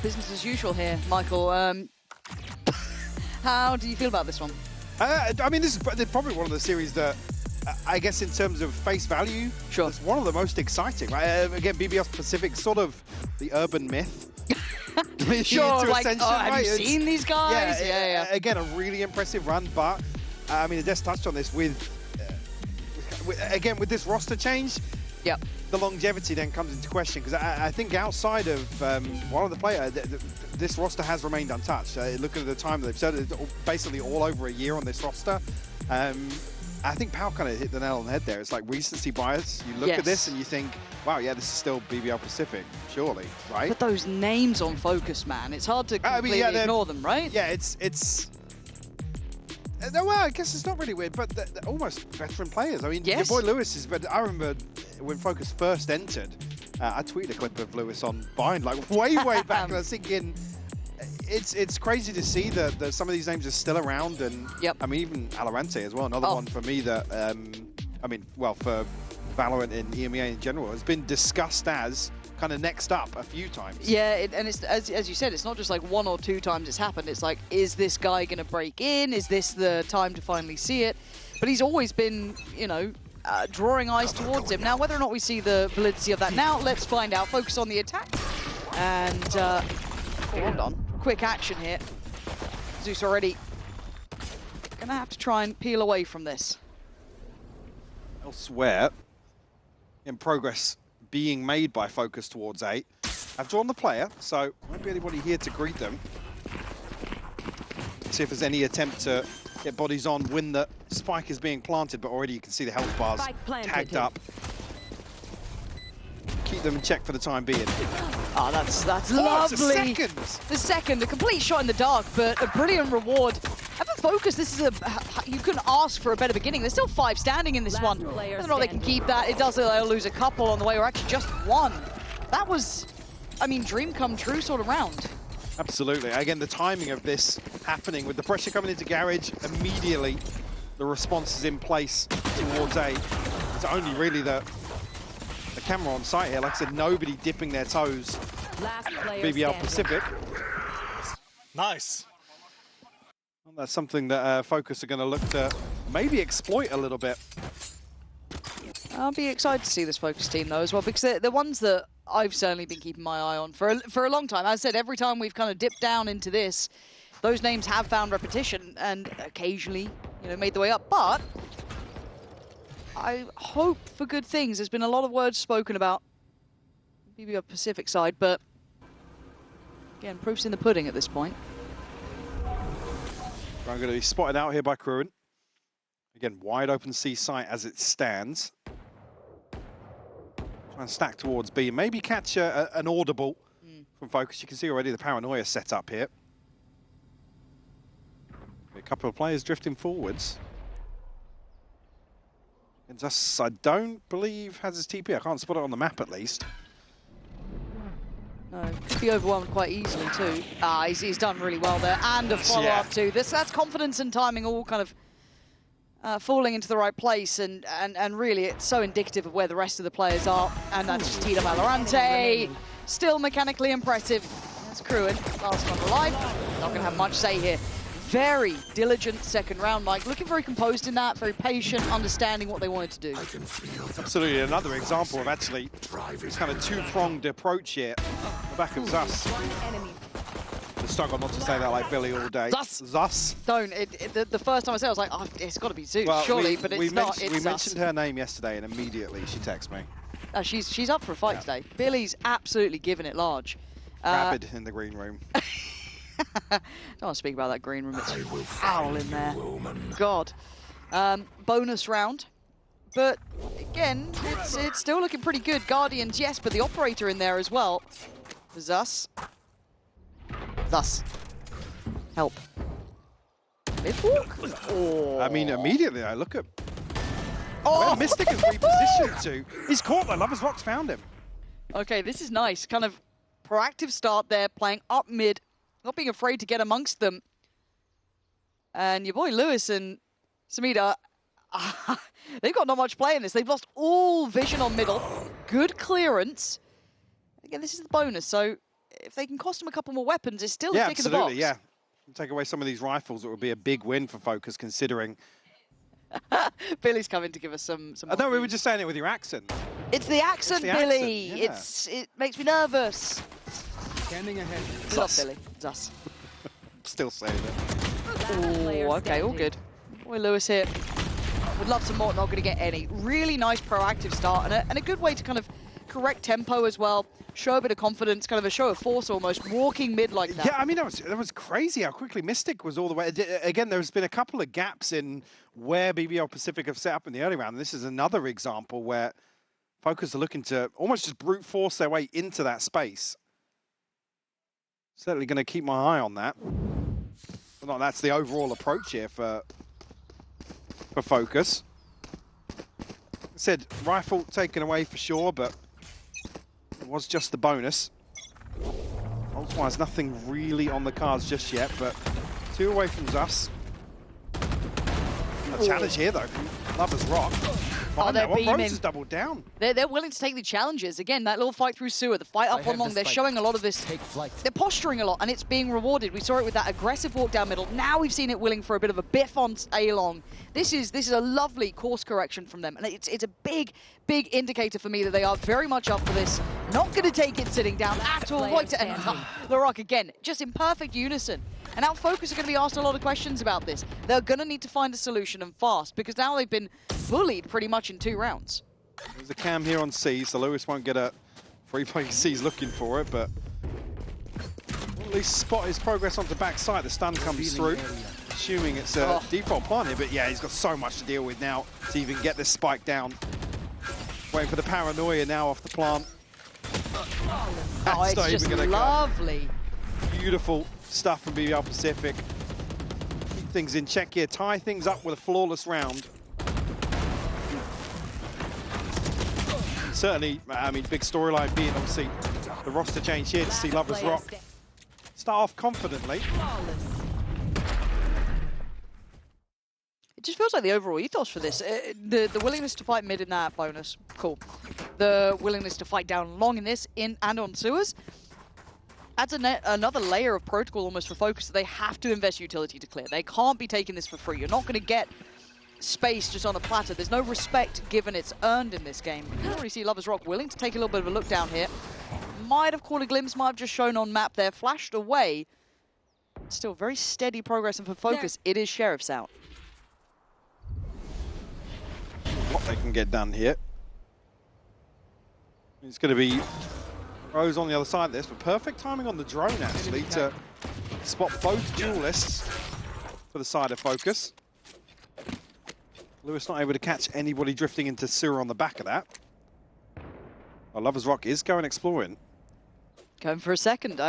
Business as usual here, Michael. How do you feel about this one? I mean, this is probably one of the series that, I guess in terms of face value, sure, it's one of the most exciting. Right? Again, BBF Pacific, sort of the urban myth. Sure, like, Ascension, have you seen these guys? Yeah. Again, a really impressive run, but I mean, Des touched on this with this roster change. Yep. The longevity then comes into question, because I think outside of one of the players, this roster has remained untouched. Look at the time they've said it, basically all over a year on this roster. I think Pal kind of hit the nail on the head there. It's like recency bias. You look at this and you think, wow, yeah, this is still BBL Pacific, surely, right? But those names on Focus, man, it's hard to completely ignore them, right? Yeah, it's. Well, I guess it's not really weird, but they're almost veteran players. I mean, your boy Lewis is, but I remember when Focus first entered, I tweeted a clip of Lewis on Bind, like way back, and I was thinking, it's crazy to see that some of these names are still around, and I mean, even Valorant as well, another one for me that, I mean, well, for Valorant and EMEA in general, has been discussed as kind of next up a few times. Yeah, and it's as you said, it's not just like 1 or 2 times it's happened. It's like, is this guy going to break in? Is this the time to finally see it? But he's always been, you know, drawing eyes towards him. Now, whether or not we see the validity of that now, let's find out. Focus on the attack. And, hold on. Quick action here. Zeus already going to have to try and peel away from this. Elsewhere, in progress being made by Focus towards A. I've drawn the player, so won't be anybody here to greet them. See if there's any attempt to get bodies on when the spike is being planted, but already you can see the health bars tagged up. Keep them in check for the time being. Oh, that's lovely. It's a The second, a complete shot in the dark, but a brilliant reward. And for Focus, this is you couldn't ask for a better beginning. There's still 5 standing in this one. Whether or not they can keep that, it does, they'll lose a couple on the way, or actually just 1. That was, I mean, dream come true sort of round. Absolutely. Again, the timing of this happening with the pressure coming into Garage, immediately the response is in place towards A. It's only really the camera on site here. Like I said, nobody dipping their toes. BBL Pacific. Nice. Well, that's something that Focus are going to look to maybe exploit a little bit. I'll be excited to see this Focus team though as well, because they're ones that I've certainly been keeping my eye on for a long time. As I said, every time we've kind of dipped down into this, those names have found repetition and occasionally, you know, made the way up. But I hope for good things. There's been a lot of words spoken about BBL Pacific side, but again, proof's in the pudding at this point. I'm going to be spotted out here by Kruin. Again, wide open C site as it stands. Try and stack towards B. Maybe catch an audible from Focus. You can see already the paranoia set up here. A couple of players drifting forwards. And just, I don't believe has his TP. I can't spot it on the map at least. No, could be overwhelmed quite easily too. He's done really well there, and a follow-up too. That's confidence and timing all kind of falling into the right place, and really it's so indicative of where the rest of the players are, and that's just Tita Valorante. Still mechanically impressive. That's Kruin, last one alive. Not going to have much say here. Very diligent second round, Mike. Looking very composed in that, very patient, understanding what they wanted to do. Absolutely, another example of actually this kind of two-pronged approach here. The back of Zus. The struggle not to say that like Billy all day. Zus. Don't. The first time I said it, I was like, oh, it's got to be Zeus, well, surely, but it's not. We mentioned her name yesterday, and immediately she texts me. She's up for a fight today. Billy's absolutely giving it large. Rabid in the green room. Don't want to speak about that green room. It's foul in there. God. Bonus round. But again, it's still looking pretty good. Guardians, yes, but the operator in there as well. Zus. Help. Mid-walk? Oh. I mean, immediately I look at where Mystic is repositioned to. He's caught by Lover's Box, found him. Okay, this is nice. Kind of proactive start there, playing up mid. Not being afraid to get amongst them. And your boy Lewis and Samita, they've got not much play in this. They've lost all vision on middle. Good clearance. Again, this is the bonus, so if they can cost them a couple more weapons, it's still a tick in the box. Absolutely, yeah. Take away some of these rifles, it would be a big win for Focus, considering... Billy's coming to give us some no, we were just saying it with your accent. It's the accent, Billy. Accent, yeah. It makes me nervous. Standing ahead. We love Billy. It's us. Still saying it. Oh, okay, all good. Boy, Lewis here. Would love some more, not going to get any. Really nice proactive start and a good way to kind of correct tempo as well. Show a bit of confidence, kind of a show of force almost, walking mid like that. Yeah, I mean, that was crazy how quickly Mystic was all the way. Again, there's been a couple of gaps in where BBL Pacific have set up in the early round. This is another example where Focus are looking to almost just brute force their way into that space. Certainly going to keep my eye on that. Well, that's the overall approach here for Focus. I said rifle taken away for sure, but it was just the bonus. Ult-wise, nothing really on the cards just yet, but 2 away from Zus. A challenge here, though, from Lovers Rock. They're beaming. Rose has doubled down. They're willing to take the challenges. Again, that little fight through sewer, the fight up on long, they're showing a lot of this. They're posturing a lot, and it's being rewarded. We saw it with that aggressive walk down middle. Now we've seen it willing for a bit of a biff on A-long. This is a lovely course correction from them, and it's a big indicator for me that they are very much up for this. Not going to take it sitting down at all. The Rock again, just in perfect unison. And now Focus are going to be asked a lot of questions about this. They're going to need to find a solution and fast, because now they've been bullied pretty much in 2 rounds. There's a cam here on C, so Lewis won't get a free play. C's looking for it, but we'll at least spot his progress onto backside. The stun comes through, assuming it's a default plant here, but yeah, he's got so much to deal with now to even get this spike down. Waiting for the paranoia now off the plant. Oh, it's just lovely. Beautiful stuff from BBL Pacific. Keep things in check here, tie things up with a flawless round. Certainly, I mean, big storyline being obviously the roster change here to see Lovers Rock start off confidently. It just feels like the overall ethos for this. The willingness to fight mid in that bonus, cool. The willingness to fight down long in this, in and on sewers, adds another layer of protocol almost for Focus. They have to invest utility to clear. They can't be taking this for free. You're not going to get space just on a platter. There's no respect given it's earned in this game. You can already see Lovers Rock willing to take a little bit of a look down here. Might have caught a glimpse, might have just shown on map there, flashed away. Still very steady progress, and for Focus, it is Sheriff's out. What they can get done here. It's going to be Rose on the other side of this, but perfect timing on the drone actually to spot both duelists for the side of Focus. Lewis not able to catch anybody drifting into sewer on the back of that. Well, Lovers Rock is going exploring. Going for a second.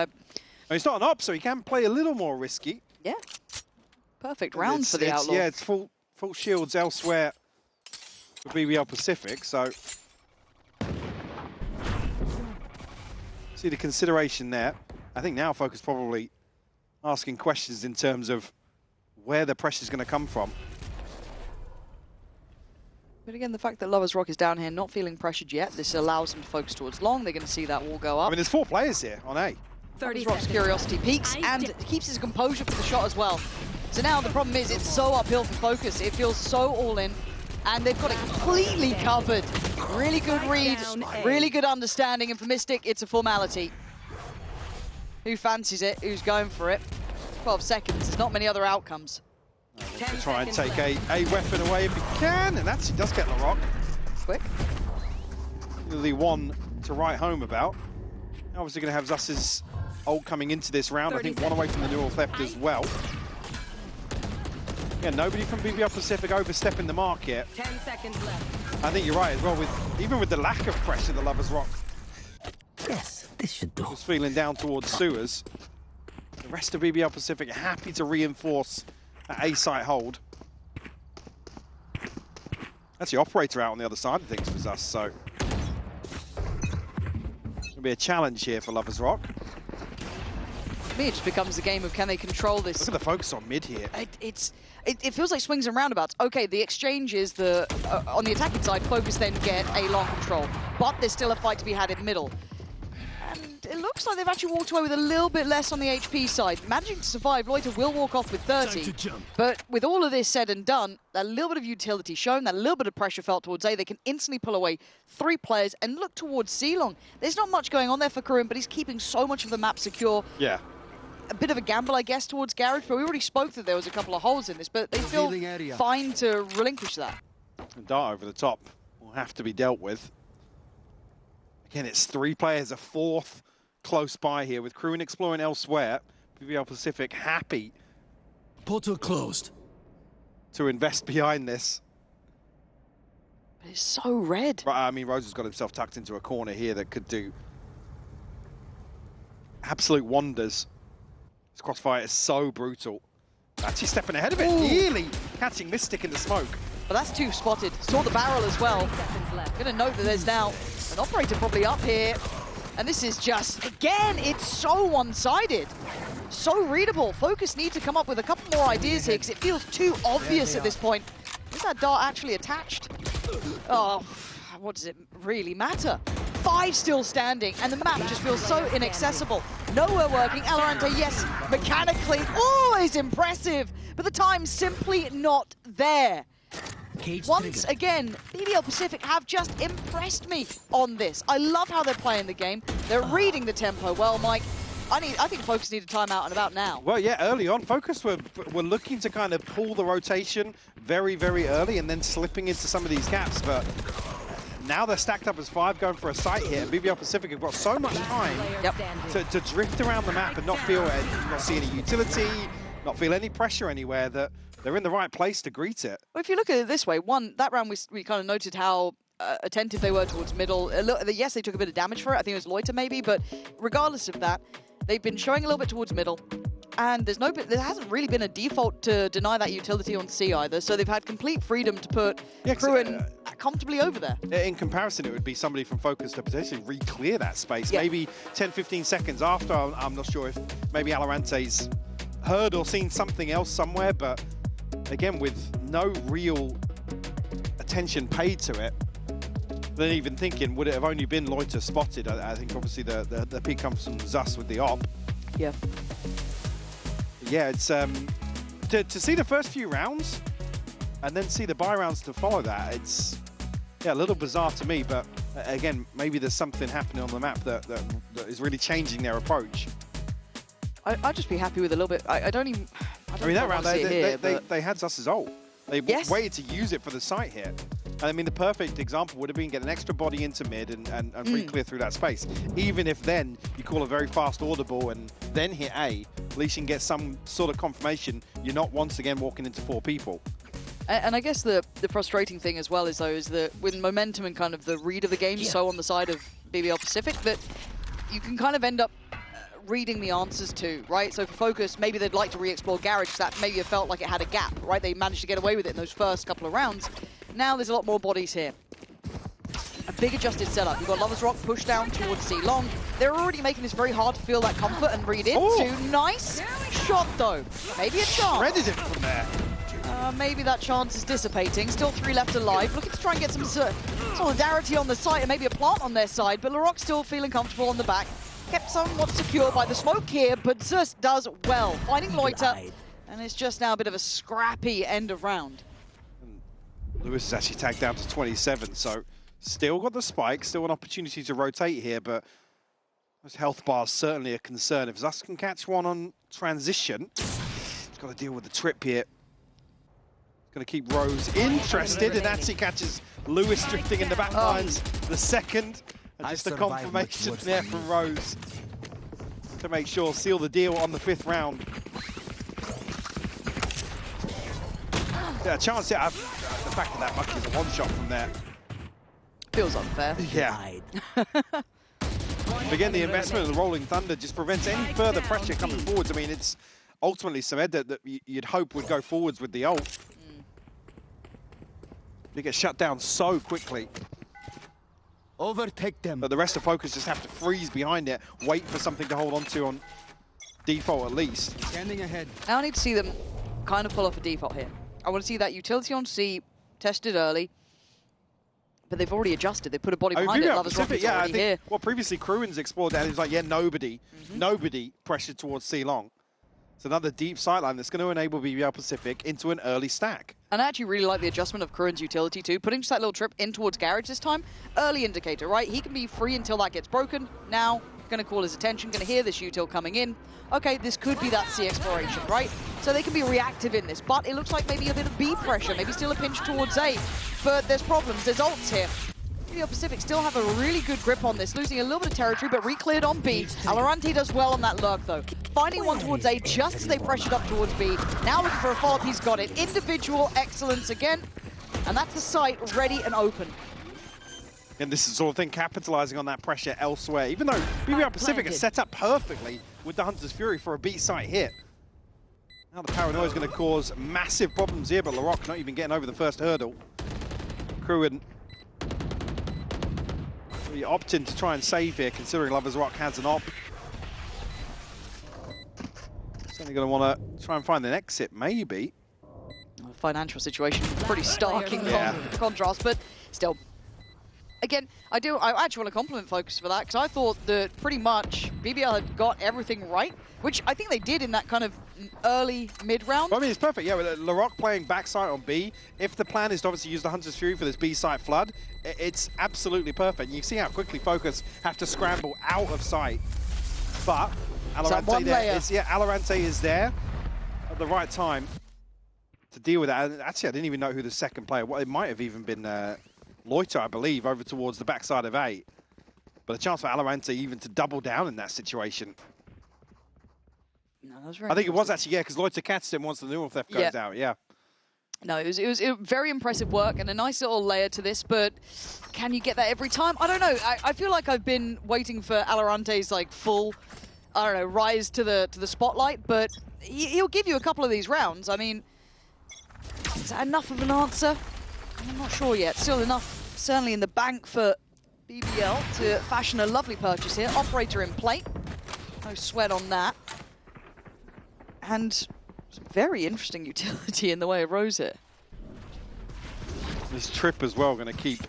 He's not an op, so he can play a little more risky. Yeah. Perfect round for the Outlaw. Yeah, it's full shields elsewhere for BBL Pacific, so see the consideration there. I think now Focus probably asking questions in terms of where the pressure's going to come from. But again, the fact that Lovers Rock is down here, not feeling pressured yet, this allows him to focus towards long. They're going to see that wall go up. I mean, there's 4 players here on A. Lovers Rock's curiosity peaks and keeps his composure for the shot as well. So now the problem is it's so uphill for Focus. It feels so all in, and they've got it completely covered. Really good read, really good understanding, and for Mystic, it's a formality. Who fancies it? Who's going for it? 12 seconds. There's not many other outcomes. To try and take a weapon away if he can, and that's, he does get the rock. Quick. The one to write home about. Obviously going to have Zus's ult coming into this round. I think 1 away from the neural theft as well. Yeah, nobody from BBL Pacific overstepping the mark yet. 10 seconds left. I think you're right as well, even with the lack of pressure the Lovers Rock. Yes, this should do. Just feeling down towards sewers. The rest of BBL Pacific happy to reinforce that A site hold. That's the operator out on the other side of things for Zus, so it'll be a challenge here for Lovers Rock. For me, it just becomes the game of can they control this. Look at the focus on mid here. It feels like swings and roundabouts. Okay, the exchange is on the attacking side, Focus then get a long control, but there's still a fight to be had in middle. And it looks like they've actually walked away with a little bit less on the HP side. Managing to survive, Loiter will walk off with 30. But with all of this said and done, that little bit of utility shown, that little bit of pressure felt towards A, they can instantly pull away 3 players and look towards C-Long. There's not much going on there for Karim, but he's keeping so much of the map secure. Yeah. A bit of a gamble, I guess, towards Garage, but we already spoke that there was a couple of holes in this, but they feel fine to relinquish that. And dart over the top will have to be dealt with. Again, it's 3 players, a 4th close by here with crewing exploring elsewhere. BBL Pacific happy. Portal closed. To invest behind this. But it's so red. Right, I mean, Rose has got himself tucked into a corner here that could do absolute wonders. This crossfire is so brutal. Actually stepping ahead of it, nearly catching this stick in the smoke. But that's 2 spotted. Saw the barrel as well. Gonna note that there's now an operator probably up here. And this is just, again, it's so one-sided. So readable. Focus need to come up with a couple more ideas here because it feels too obvious at this point. Is that dart actually attached? Oh, what does it really matter? 5 still standing, and the map just feels so inaccessible. Nowhere working. Valorant, yes, mechanically, always impressive, but the time's simply not there. Once again, BBL Pacific have just impressed me on this. I love how they're playing the game. They're reading the tempo well, Mike. I think Focus need a timeout and about now. Well, yeah, early on, Focus were looking to kind of pull the rotation very, very early and then slipping into some of these gaps, but now they're stacked up as 5 going for a site here. BBL Pacific have got so much time to drift around the map and not see any utility, not feel any pressure anywhere, that they're in the right place to greet it. Well, if you look at it this way, that round we kind of noted how attentive they were towards middle. Yes, they took a bit of damage for it. I think it was Loiter maybe, but regardless of that, they've been showing a little bit towards middle. And there hasn't really been a default to deny that utility on C either, so they've had complete freedom to put Kruin comfortably over there. In comparison, it would be somebody from Focus to potentially re-clear that space. Maybe 10, 15 seconds after. I'm not sure if maybe Valorante's heard or seen something else somewhere, but again, with no real attention paid to it, then even thinking, would it have only been Loiter spotted? I think obviously the peak comes from Zus with the op. Yeah. Yeah, it's to see the first few rounds and then see the buy rounds to follow that. It's a little bizarre to me, but again, maybe there's something happening on the map that is really changing their approach. I'd just be happy with a little bit. I mean, that round they had Zus's ult. They waited to use it for the site here. And I mean, the perfect example would have been get an extra body into mid and free clear through that space. Even if then you call a very fast audible and then hit A, at least you can get some sort of confirmation you're not once again walking into 4 people. And I guess the frustrating thing as well is that with momentum and kind of the read of the game so on the side of BBL Pacific, that you can kind of end up reading the answers too, right? So for Focus, maybe they'd like to re-explore Garage, that maybe it felt like it had a gap, right? They managed to get away with it in those first couple of rounds. Now there's a lot more bodies here. A big adjusted setup. You've got Lover's Rock pushed down towards C-Long. They're already making this very hard to feel that comfort and read into. Nice shot though. Maybe a chance. Shredded it from there. Maybe that chance is dissipating. Still 3 left alive. Looking to try and get some solidarity on the site and maybe a plant on their side, but Larocque still feeling comfortable on the back. Kept somewhat secure by the smoke here, but Zus does well. Finding Loiter, and it's just now a bit of a scrappy end of round. Lewis is actually tagged down to 27, so still got the spike, still an opportunity to rotate here, but those health bars certainly a concern. If Zus can catch one on transition, he's got to deal with the trip here. Going to keep Rose interested, and actually catches Lewis drifting in the back lines. The second, and just a confirmation there from Rose to make sure, seal the deal on the 5th round. Yeah, a chance to have the fact that Mucky is a one-shot from there. Feels unfair. Yeah. Again, the investment of the Rolling Thunder just prevents any further pressure coming forwards. I mean, it's ultimately Samed that you'd hope would go forwards with the ult. They get shut down so quickly. Overtake them. But the rest of Focus just have to freeze behind it, wait for something to hold on to on default at least. Standing ahead. Now I need to see them kind of pull off a default here. I want to see that utility on C tested early. But they've already adjusted. They put a body behind it. Lovers Rocket's already here. Well, previously Cruins explored that, and he was like, yeah, nobody pressured towards C-Long. It's another deep sideline that's going to enable BBL Pacific into an early stack. And I actually really like the adjustment of Cruin's utility too, putting just that little trip in towards Garage this time. Early indicator, right? He can be free until that gets broken. Now, going to call his attention, going to hear this util coming in. Okay, this could be that C exploration, right? So they can be reactive in this, but it looks like maybe a bit of B pressure, maybe still a pinch towards A. But there's problems, there's ults here. BBL Pacific still have a really good grip on this, losing a little bit of territory, but re-cleared on B. VALORANT does well on that lurk, though. Finding one towards A just as they pressured up towards B. Now looking for a follow-up, he's got it. Individual excellence again, and that's the site ready and open. And this is the sort of thing capitalizing on that pressure elsewhere, even though BBL Pacific is set up perfectly with the Hunter's Fury for a B site hit. Now the paranoia is going to cause massive problems here, but Larocque not even getting over the first hurdle. Cruin really opting to try and save here, considering Lovers Rock has an op. Certainly going to want to try and find an exit, maybe. Financial situation pretty stark in contrast, but still. Again, I actually want to compliment Focus for that, because I thought that pretty much BBL had got everything right, which I think they did in that kind of early mid-round. Well, I mean, it's perfect, yeah, with Larocque playing backside on B. If the plan is to obviously use the Hunter's Fury for this B site flood, it's absolutely perfect. You see how quickly Focus have to scramble out of sight. But Alorante is there at the right time to deal with that. And actually, I didn't even know who the second player was. It might have even been Loiter, I believe, over towards the backside of A. But a chance for Alorante even to double down in that situation. No, that was very I think it was actually, because Loiter catches him once the new theft goes out, No, it was very impressive work and a nice little layer to this, but can you get that every time? I don't know. I feel like I've been waiting for Alorante's like full, I don't know, rise to the spotlight, but he'll give you a couple of these rounds. I mean, is that enough of an answer? I'm not sure yet. Still enough, certainly in the bank for BBL to fashion a lovely purchase here. Operator in plate. No sweat on that. And some very interesting utility in the way of Rose here. This trip as well going to keep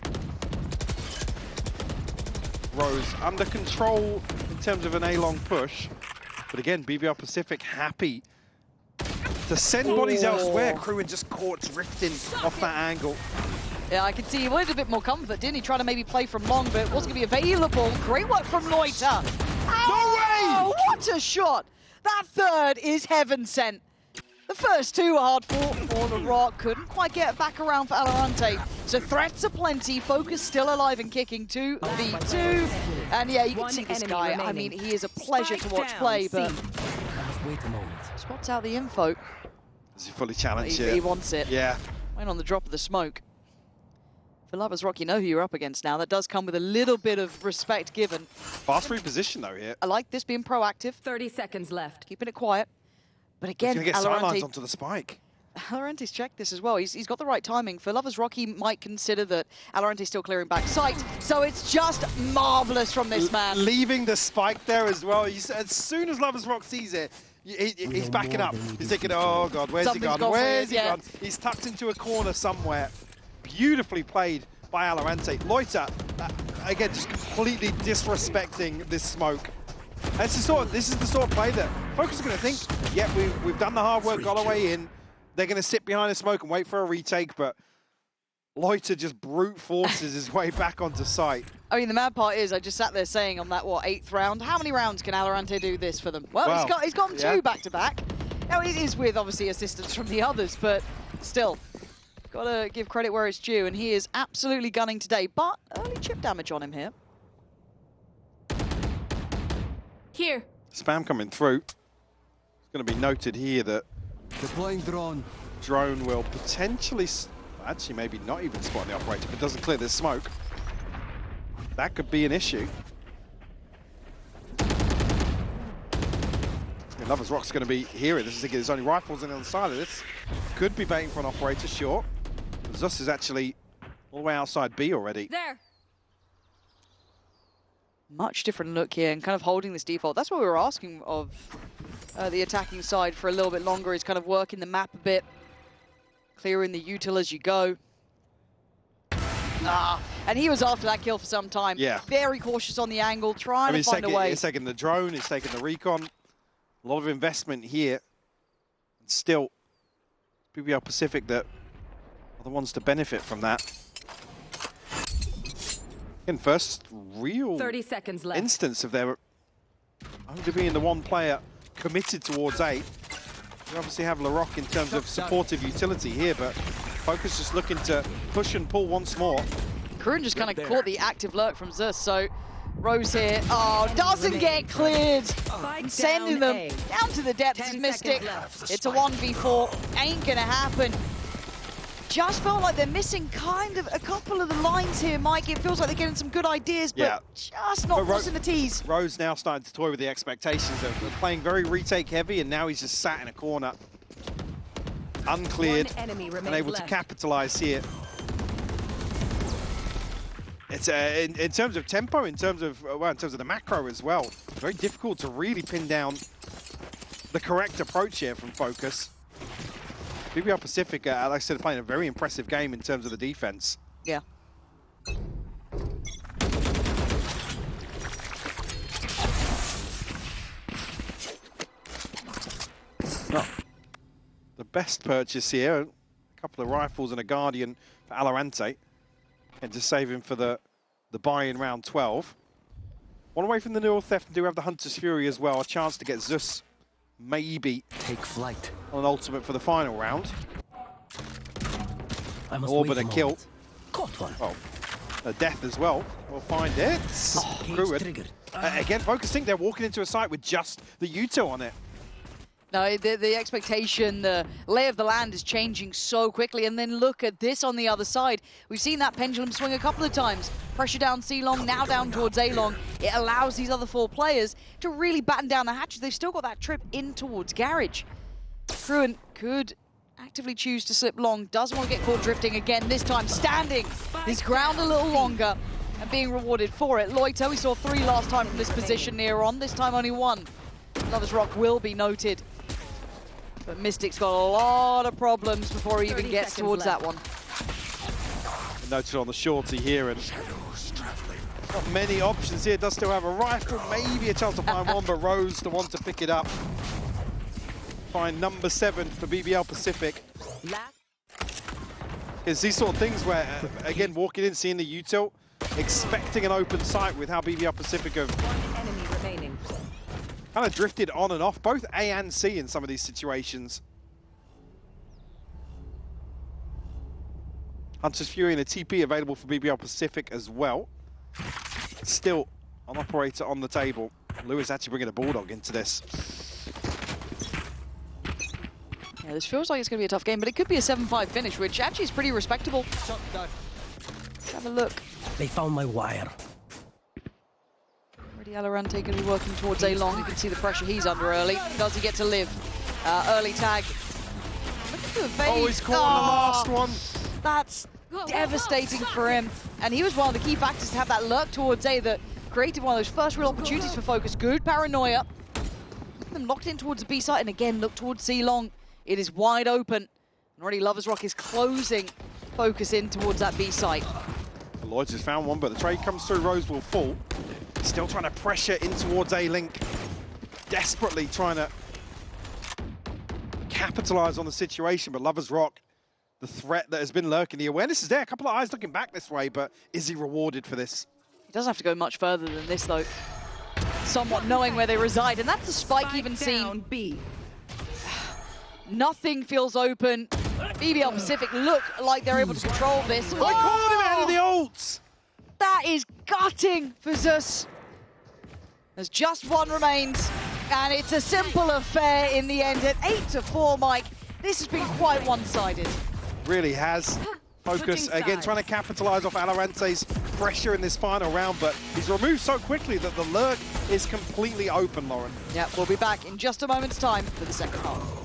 Rose under control in terms of an A-long push. But again, BBL Pacific happy to send bodies elsewhere. Cruin just caught drifting off that angle. Yeah, I can see he wanted a bit more comfort, didn't he? Trying to maybe play from long, but it wasn't going to be available. Great work from Loiter. Oh, what a shot! That third is heaven sent. The first two are hard fought for the Rock. Couldn't quite get it back around for Alorante. So threats are plenty. Focus still alive and kicking 2v2. And yeah, you can see this guy. I mean, he is a pleasure to watch play, but Wait a moment. spots out the info. Is he fully challenged here? He wants it. Yeah. Went on the drop of the smoke. For Lovers Rock, you know who you're up against now. That does come with a little bit of respect given. Fast reposition though here. I like this being proactive. 30 seconds left. Keeping it quiet. But again, He's going to get sidelines onto the spike. Alorante's checked this as well. He's got the right timing. For Lovers Rock, he might consider that Alorante's still clearing back sight. So it's just marvellous from this man. Leaving the spike there as well. As soon as Lovers Rock sees it, he's backing up. He's thinking, oh God, where's he gone? Where's he gone? He's tucked into a corner somewhere. Beautifully played by Alorante. Loiter, again, just completely disrespecting this smoke. And this is the sort of play that Focus is going to think, yeah, we've done the hard work, got our way in. They're going to sit behind the smoke and wait for a retake, but Loiter just brute forces his way back onto site. I mean, the mad part is, I just sat there saying on that, 8th round, how many rounds can Alorante do this for them? Well, he's got them two back-to-back. Now, it is with, obviously, assistance from the others, but still, got to give credit where it's due, and he is absolutely gunning today, but early chip damage on him here. Here. Spam coming through. It's going to be noted here that Deploying drone. Drone will potentially, actually maybe not even spot the operator if it doesn't clear this smoke. That could be an issue. And Lovers Rock's going to be hearing this. There's only rifles on the other side of this. Could be baiting for an operator, sure. Zus is actually all the way outside B already. There. Much different look here and kind of holding this default. That's what we were asking of the attacking side for a little bit longer, is kind of working the map a bit, clearing the util as you go. And he was after that kill for some time. Yeah. Very cautious on the angle, trying to find a way. It's taking the drone, it's taking the recon. A lot of investment here. And still, BBL Pacific that are the ones to benefit from that. In first real 30 seconds left. instance of their only being the one player committed towards A. We obviously have LaRock in terms of supportive utility here, but Focus just looking to push and pull once more. Kroon just kind of caught the active lurk from Zeus, so Rose here, doesn't get cleared. Sending them down to the depths of Mystic. It's a 1v4, ain't gonna happen. Just felt like they're missing kind of a couple of the lines here, Mike. It feels like they're getting some good ideas, but just not crossing the T's. Rose now starting to toy with the expectations of playing very retake heavy, and now he's just sat in a corner, uncleared, and able to capitalize here. It's in terms of tempo, in terms of the macro as well, very difficult to really pin down the correct approach here from Focus. BBL Pacific, like I said, playing a very impressive game in terms of the defense. Yeah. Not the best purchase here. A couple of rifles and a Guardian for Valorant, and just saving for the buy in round 12. One away from the Neural Theft, and do have the Hunter's Fury as well. A chance to get Zeus maybe take flight on an ultimate for the final round. I must Orbit a kill. Caught one. Oh, a death as well. We'll find it. Druid. Again, focusing. They're walking into a site with just the Uto on it. No, the expectation, the lay of the land is changing so quickly. And then look at this on the other side. We've seen that pendulum swing a couple of times. Pressure down C-Long, now down towards A-Long. It allows these other four players to really batten down the hatches. They've still got that trip in towards Garage. Cruin could actively choose to slip long. Doesn't want to get caught drifting again. This time standing his ground a little longer and being rewarded for it. Loiter, we saw 3 last time from this position near on. This time only 1. Lover's Rock will be noted. But Mystic's got a lot of problems before he even gets towards that one. Noted on the shorty here, and not many options here. Does still have a rifle, maybe a chance to find one, but Rose the one to pick it up. Find number 7 for BBL Pacific. It's these sort of things where, again, walking in, seeing the util, expecting an open site with how BBL Pacific have kind of drifted on and off, both A and C in some of these situations. Hunter's Fury and a TP available for BBL Pacific as well. Still an operator on the table. Lewis actually bringing a Bulldog into this. Yeah, this feels like it's going to be a tough game, but it could be a 7-5 finish, which actually is pretty respectable. Let's have a look. They found my wire. Valorant going to be working towards A-Long. You can see the pressure he's under early. Does he get to live? Early tag. Look at the evade. Oh, he's caught on the last one. That's devastating for him. And he was one of the key factors to have that lurk towards A that created one of those first real opportunities for Focus. Good paranoia. Them locked in towards the B site, and again, look towards C-Long. It is wide open. And already Lover's Rock is closing Focus in towards that B site. Lloyd's has found one, but the trade comes through. Rose will fall. Still trying to pressure in towards A-Link. Desperately trying to capitalize on the situation, but Lover's Rock, the threat that has been lurking, the awareness is there. A couple of eyes looking back this way, but is he rewarded for this? He doesn't have to go much further than this, though. Somewhat knowing where they reside, and that's the spike even seen. B. Nothing feels open. BBL Pacific look like they're able to control this. They caught him out of the ults! That is gutting for Zeus. There's just 1 remains, and it's a simple affair in the end at 8-4, Mike. This has been quite one-sided. Really has. Focus, again, trying to capitalize off Valorante's pressure in this final round, but he's removed so quickly that the lurk is completely open, Lauren. Yeah, we'll be back in just a moment's time for the second half.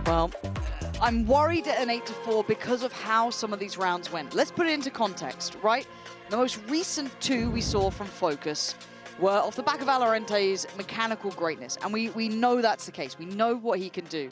Well, I'm worried at an 8-4 because of how some of these rounds went. Let's put it into context, right? The most recent two we saw from Focus were off the back of Valorante's mechanical greatness, and we know that's the case. We know what he can do.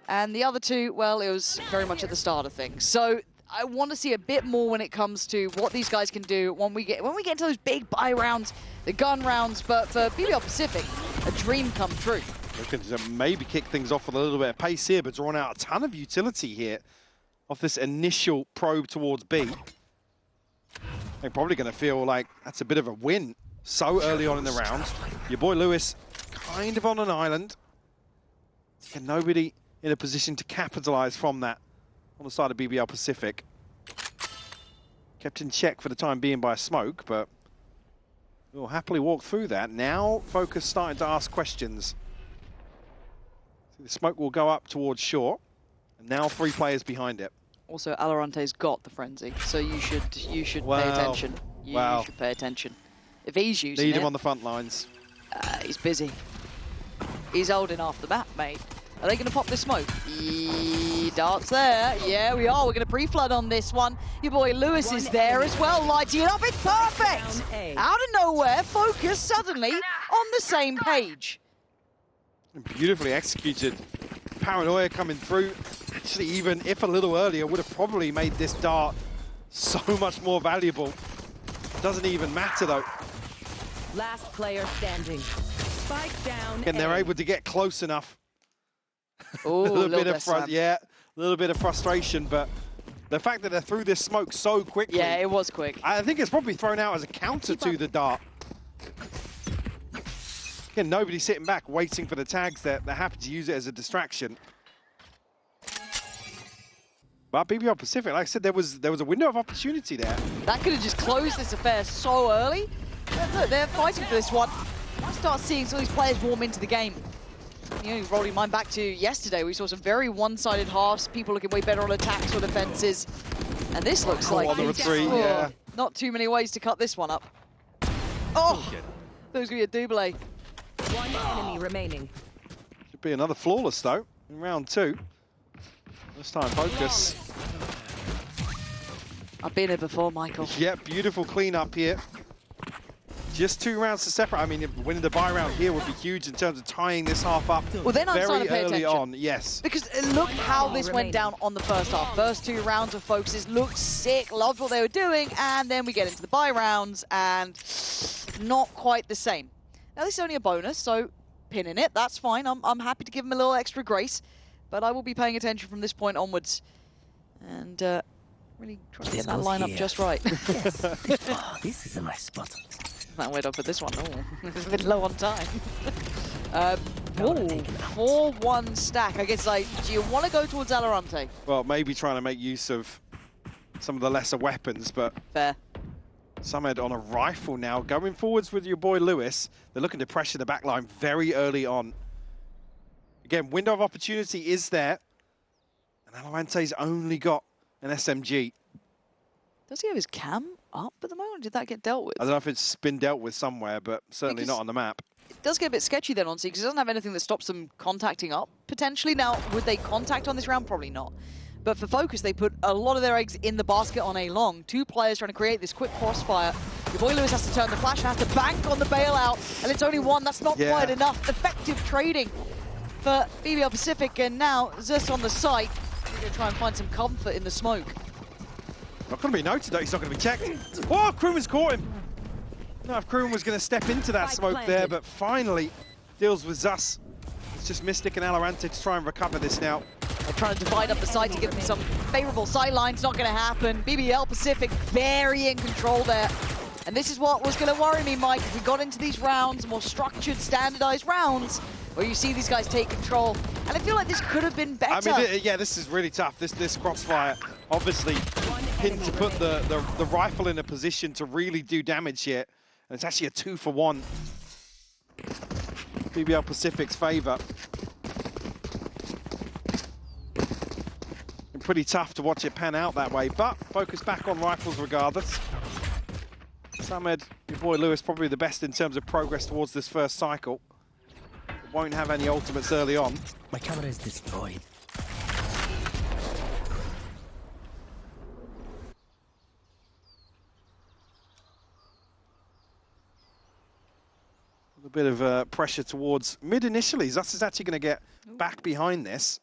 And the other two, well, it was very much at the start of things. So I want to see a bit more when it comes to what these guys can do when we get into those big buy rounds, the gun rounds. But for BBL Pacific, a dream come true. Looking to maybe kick things off with a little bit of pace here, but drawing out a ton of utility here off this initial probe towards B. They're probably going to feel like that's a bit of a win so early on in the round. Your boy Lewis kind of on an island, and nobody in a position to capitalize from that on the side of BBL Pacific. Kept in check for the time being by a smoke, but we'll happily walk through that. Now Focus starting to ask questions. The smoke will go up towards shore, and now 3 players behind it. Also, Valorante's got the frenzy, so you should pay attention. You should pay attention. If he's using Need him on the front lines. He's busy. He's holding half the map, mate. Are they going to pop this smoke? Darts there. Yeah, we are. We're going to pre-flood on this one. Your boy Lewis is there as well, lighting it up. It's perfect! Out of nowhere, Focus suddenly on the same page. Beautifully executed. Paranoia coming through. Actually, even if a little earlier, would have probably made this dart so much more valuable. Doesn't even matter, though. Last player standing. Spike down. And they're able to get close enough. Ooh, a little bit of frustration, but the fact that they're through this smoke so quickly. Yeah, it was quick. I think it's probably thrown out as a counter to the dart. Again, nobody's sitting back waiting for the tags. They're happy to use it as a distraction. But BBL Pacific, like I said, there was a window of opportunity there. That could have just closed this affair so early. Look, they're fighting for this one. I start seeing some of these players warm into the game. You know, rolling mine back to yesterday, we saw some very one-sided halves, people looking way better on attacks or defenses. And this looks like not too many ways to cut this one up. Oh, there's going to be a double. One enemy remaining. Should be another flawless, though, in round 2. This time, Focus. I've been here before, Michael. Yeah, beautiful cleanup here. Just 2 rounds to separate. I mean, winning the buy round here would be huge in terms of tying this half up well, then I'm starting to pay early attention. on. Yes. Because look how this went down on the first half. First 2 rounds of Focuses looked sick, loved what they were doing, and then we get into the buy rounds, and not quite the same. Now, this is only a bonus, so pinning it, that's fine. I'm happy to give him a little extra grace, but I will be paying attention from this point onwards. And really trying to get that lineup just right. Yes. Oh, this is a nice spot. That way to put this one. Oh, it's a bit low on time. 4-1 stack. I guess, like, do you want to go towards Valorante? Well, maybe trying to make use of some of the lesser weapons, but fair. Samed on a rifle now, going forwards with your boy Lewis. They're looking to pressure the backline very early on. Again, window of opportunity is there, and Valorante's only got an SMG. Does he have his cam up at the moment? Did that get dealt with? I don't know if it's been dealt with somewhere, but certainly not on the map. It does get a bit sketchy then on C, because it doesn't have anything that stops them contacting up, potentially. Now, would they contact on this round? Probably not. But for Focus, they put a lot of their eggs in the basket on A long. 2 players trying to create this quick crossfire. Your boy Lewis has to turn the flash, has to bank on the bailout, and it's only 1. That's not quite enough. Effective trading for BBL Pacific, and now Zeus on the site. We're going to try and find some comfort in the smoke. Not going to be noted, though. He's not going to be checked. Oh, Kruman's caught him. No, if Kruman was going to step into that smoke there, but finally deals with Zeus. It's just Mystic and Valorant to try and recover this now. They're trying to divide up the site to give them some favorable sight lines. Not going to happen. BBL Pacific very in control there. And this is what was going to worry me, Mike. If we got into these rounds, more structured, standardized rounds, where you see these guys take control. And I feel like this could have been better. I mean, yeah, this is really tough. This crossfire, obviously, pinned to put the rifle in a position to really do damage here. And it's actually a 2-for-1. BBL Pacific's favor. And pretty tough to watch it pan out that way, but Focus back on rifles regardless. Samed, your boy Lewis, probably the best in terms of progress towards this first cycle. Won't have any ultimates early on. My camera is destroyed. A bit of pressure towards mid initially. Zus is actually going to get back behind this.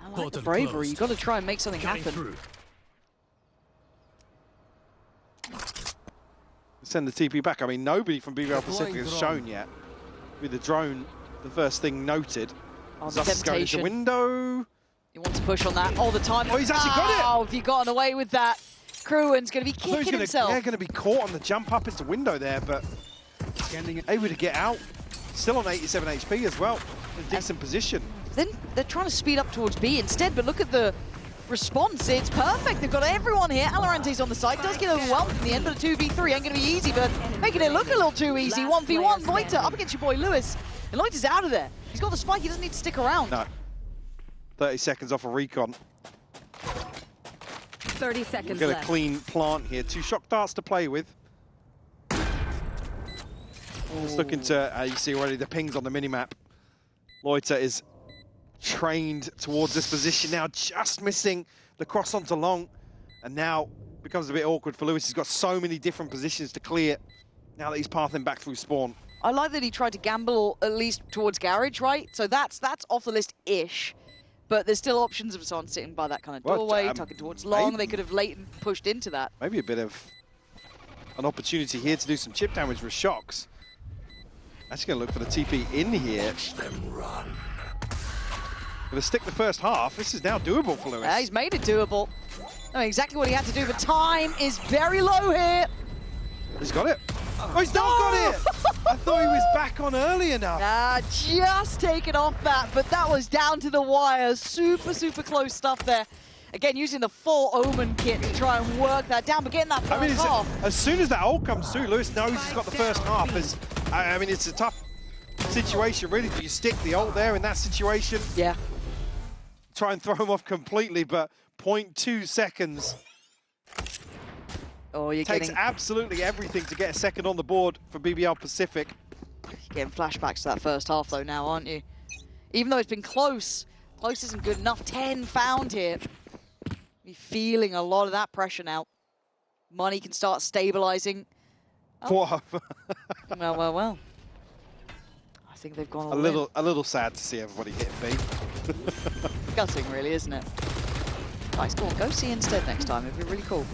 I like the bravery. You've got to try and make something happen. Send the TP back. I mean, nobody from BBL Pacific has shown yet. With the drone, the first thing noted. Oh, Zus is going to the window. He wants to push on that all the time. Oh, he's actually got it! Oh, if you've gotten away with that, Kruen's going to be kicking himself. Yeah, going to be caught on the jump up into window there, but able to get out. Still on 87 HP as well. In a decent position. Then they're trying to speed up towards B instead, but look at the response. It's perfect. They've got everyone here. Alorante's on the side. Does get overwhelmed in the end, but a 2v3 ain't going to be easy, but making it look a little too easy. 1v1. Loiter up against your boy Lewis. And Loiter's out of there. He's got the spike. He doesn't need to stick around. No. 30 seconds off a recon. 30 seconds We'll get left. a clean plant here. 2 shock darts to play with. Just looking to, you see already the pings on the minimap. Loiter is trained towards this position now, just missing the cross onto long. And now becomes a bit awkward for Lewis. He's got so many different positions to clear now that he's pathing back through spawn. I like that he tried to gamble at least towards garage, right? So that's off the list-ish. But there's still options of someone sitting by that kind of doorway, tucking towards long. They could have late and pushed into that. Maybe a bit of an opportunity here to do some chip damage with shocks. Actually going to look for the TP in here. Watch them run. Going to stick the first half. This is now doable for Lewis. Yeah, he's made it doable. I mean, exactly what he had to do, but time is very low here. He's got it. Oh, he's not got it! I thought he was back on early enough. Just taken off that, but that was down to the wire. Super, super close stuff there. Again, using the full Omen kit to try and work that down, but getting that first half. As soon as that ult comes through, Lewis knows he's got the first half. I mean, it's a tough situation, really. Do you stick the ult there in that situation? Yeah. Try and throw him off completely, but 0.2 seconds. Oh, you're takes absolutely everything to get a second on the board for BBL Pacific. You're getting flashbacks to that first half, though, now, aren't you? Even though it's been close, close isn't good enough. 10 found here. You're feeling a lot of that pressure now. Money can start stabilizing. Oh. Well. I think they've gone all a little sad to see everybody hit B. Gutting, really, isn't it? Nice, go on, go C instead next time. It'd be really cool.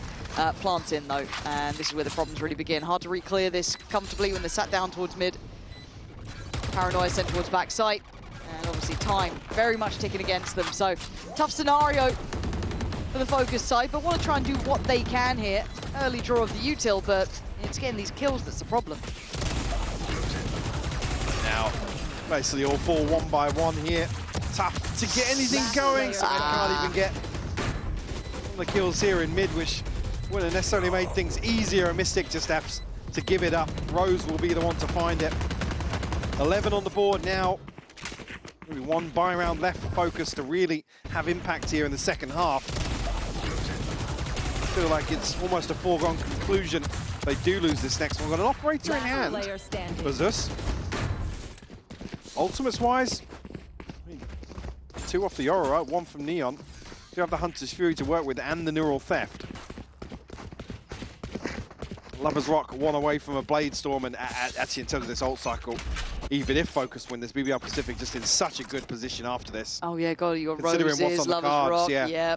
Plants in, though, and this is where the problems really begin. Hard to re-clear this comfortably when they're sat down towards mid. Paranoia sent towards backside. And obviously time very much ticking against them. So, tough scenario for the focus side, but want to try and do what they can here. Early draw of the util, but it's getting these kills that's the problem. Now, basically all 4 one by one here. Tough to get anything going, so they can't even get the kills here in mid, which wouldn't have necessarily made things easier. And Mystic just has to give it up. Rose will be the one to find it. 11 on the board now. Maybe 1 buy round left for Focus to really have impact here in the second half. I feel like it's almost a foregone conclusion. They do lose this next one. We've got an operator in hand for Zus. Ultimates-wise, 2 off the Aurora, 1 from Neon. You have the Hunter's Fury to work with and the Neural Theft. Lover's Rock 1 away from a Blade Storm, and actually in terms of this ult cycle, even if Focus win this, BBL Pacific just in such a good position after this. Oh yeah, God, you got Considering Roses, what's on the Lover's cards, Rock, yeah.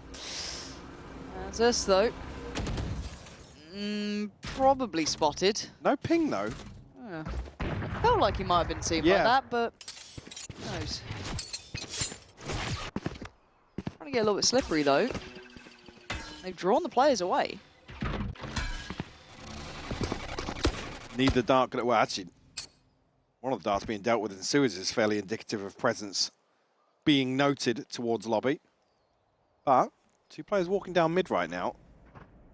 That's us though. Probably spotted. No ping though. Yeah. Felt like he might have been seen by that, but who knows. Trying to get a little bit slippery though. They've drawn the players away. Need the dart. Well, actually, one of the darts being dealt with in sewers is fairly indicative of presence being noted towards lobby. But 2 players walking down mid right now.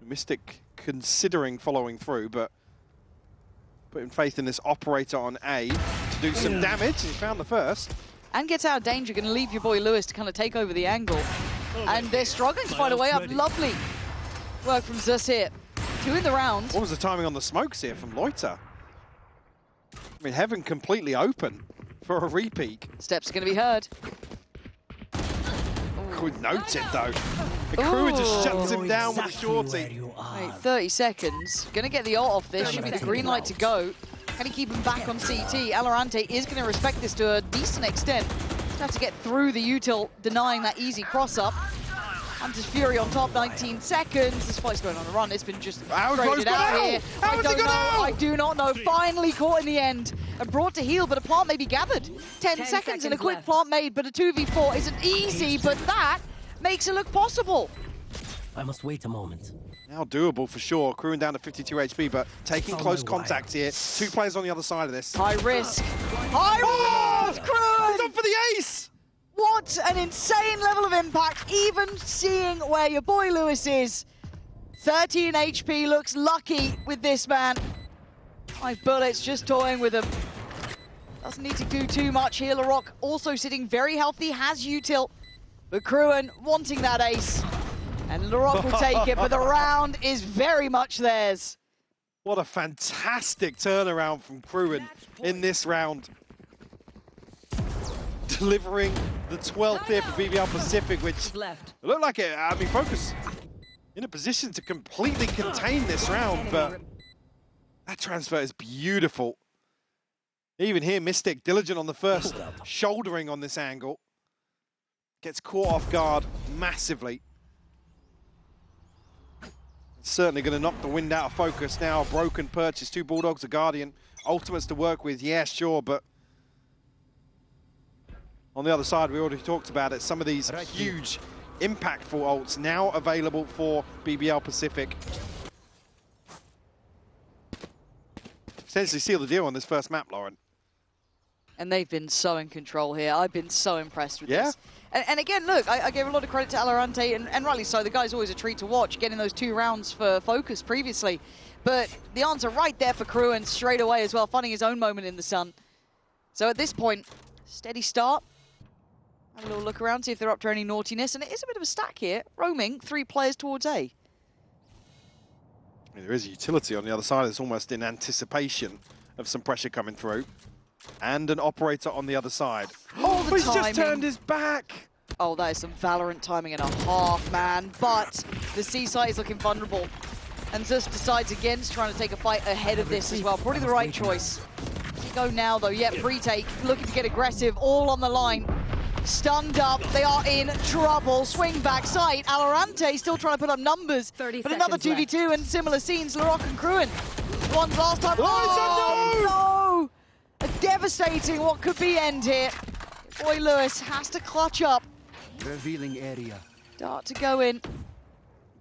Mystic considering following through, but putting faith in this operator on A to do some damage. He found the first. And gets out of danger, going to leave your boy Lewis to kind of take over the angle. And they're struggling to find a way up. Lovely work from Zus here. 2 in the round. What was the timing on the smokes here from Loiter? I mean, Heaven completely open for a repeat. Steps are going to be heard. Noted though. The crew just shuts him down with a shorty. Wait, 30 seconds. Going to get the ult off this. Should be the green light to go. Can he keep him back on CT? VALORANT is going to respect this to a decent extent. Just have to get through the util, denying that easy cross-up. Hunter's Fury on top, 19 seconds. This fight's going on a run. It's been just traded out here. I do not know. Finally caught in the end and brought to heal, but a plant may be gathered. 10 seconds and a quick plant made, but a 2v4 isn't easy, but that makes it look possible. I must wait a moment. Now doable for sure. Crewing down to 52 HP, but taking close contact here. 2 players on the other side of this. High risk. High risk! Crewing! He's up for the ace! What an insane level of impact, even seeing where your boy Lewis is. 13 HP, looks lucky with this man. 5 bullets, just toying with him. Doesn't need to do too much here. LaRock also sitting very healthy, has util. But Crewin wanting that ace. And LaRock will take it, but the round is very much theirs. What a fantastic turnaround from Crewin in this round. Delivering the 12th here for BBL Pacific, which looked like it. I mean, Focus in a position to completely contain this round, but that transfer is beautiful. Even here, Mystic, diligent on the first, shouldering on this angle. Gets caught off guard massively. It's certainly going to knock the wind out of Focus now. A broken purchase, 2 Bulldogs, a Guardian. Ultimates to work with, yeah, sure, but on the other side, we already talked about it, some of these huge, impactful ults now available for BBL Pacific. Potentially seal the deal on this first map, Lauren. And they've been so in control here. I've been so impressed with this. And again, look, I gave a lot of credit to VALORANT, and rightly so. The guy's always a treat to watch, getting those 2 rounds for Focus previously. But the answer right there for Crewin straight away as well, finding his own moment in the sun. So at this point, steady start. Have a little look around, see if they're up to any naughtiness. And it is a bit of a stack here. Roaming, 3 players towards A. I mean, there is a utility on the other side. It's almost in anticipation of some pressure coming through. And an operator on the other side. Oh, the he's timing. just turned his back. Oh, that is some VALORANT timing and a half, man. But the C site is looking vulnerable. And just decides against trying to take a fight ahead of this as well. Probably the right choice. Go now, though. Yep, retake. Looking to get aggressive. All on the line. Stunned up. They are in trouble. Swing back site. VALORANT still trying to put up numbers. But another 2v2 and similar scenes. LaRock and Crewin. One last time. Oh, no! A devastating what could be end here. Boy Lewis has to clutch up. Revealing area. Dart to go in.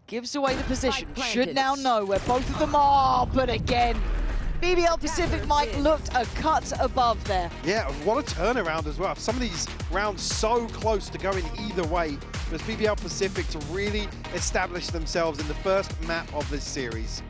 Gives away the position. Should now know where both of them are. But again, BBL Pacific might looked a cut above there. Yeah, what a turnaround as well. Some of these rounds so close to going either way. There's BBL Pacific to really establish themselves in the first map of this series.